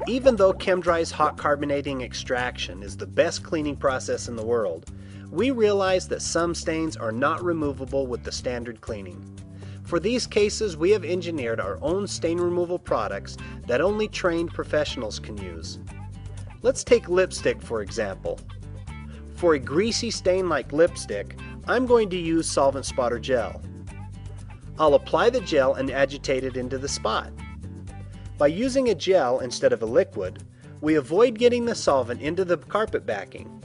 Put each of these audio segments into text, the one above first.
Even though Chemdry's hot carbonating extraction is the best cleaning process in the world, we realize that some stains are not removable with the standard cleaning. For these cases, we have engineered our own stain removal products that only trained professionals can use. Let's take lipstick for example. For a greasy stain like lipstick, I'm going to use solvent spotter gel. I'll apply the gel and agitate it into the spot. By using a gel instead of a liquid, we avoid getting the solvent into the carpet backing.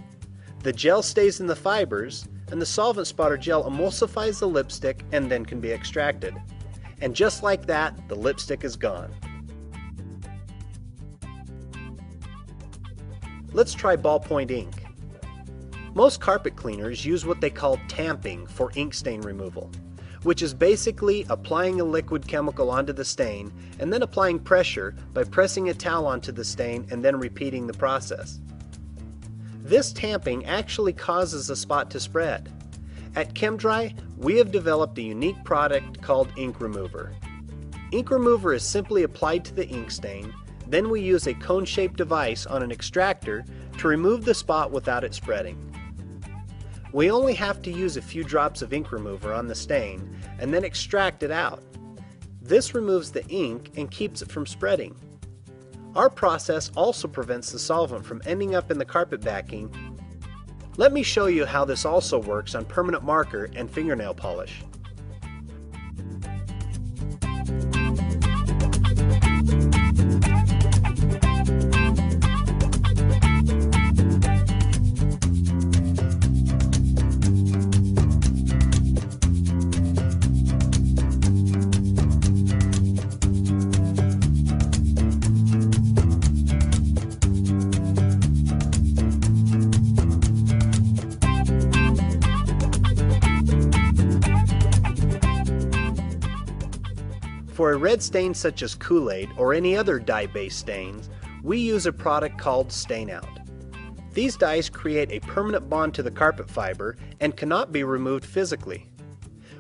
The gel stays in the fibers, and the solvent spotter gel emulsifies the lipstick and then can be extracted. And just like that, the lipstick is gone. Let's try ballpoint ink. Most carpet cleaners use what they call tamping for ink stain removal, which is basically applying a liquid chemical onto the stain and then applying pressure by pressing a towel onto the stain and then repeating the process. This tamping actually causes the spot to spread. At Chemdry, we have developed a unique product called Ink Remover. Ink Remover is simply applied to the ink stain, then we use a cone-shaped device on an extractor to remove the spot without it spreading. We only have to use a few drops of ink remover on the stain and then extract it out. This removes the ink and keeps it from spreading. Our process also prevents the solvent from ending up in the carpet backing. Let me show you how this also works on permanent marker and fingernail polish. For a red stain such as Kool-Aid or any other dye-based stains, we use a product called Stain Out. These dyes create a permanent bond to the carpet fiber and cannot be removed physically.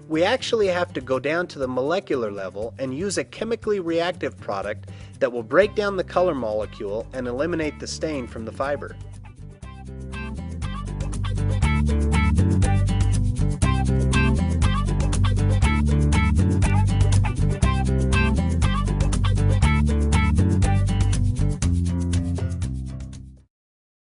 We actually have to go down to the molecular level and use a chemically reactive product that will break down the color molecule and eliminate the stain from the fiber.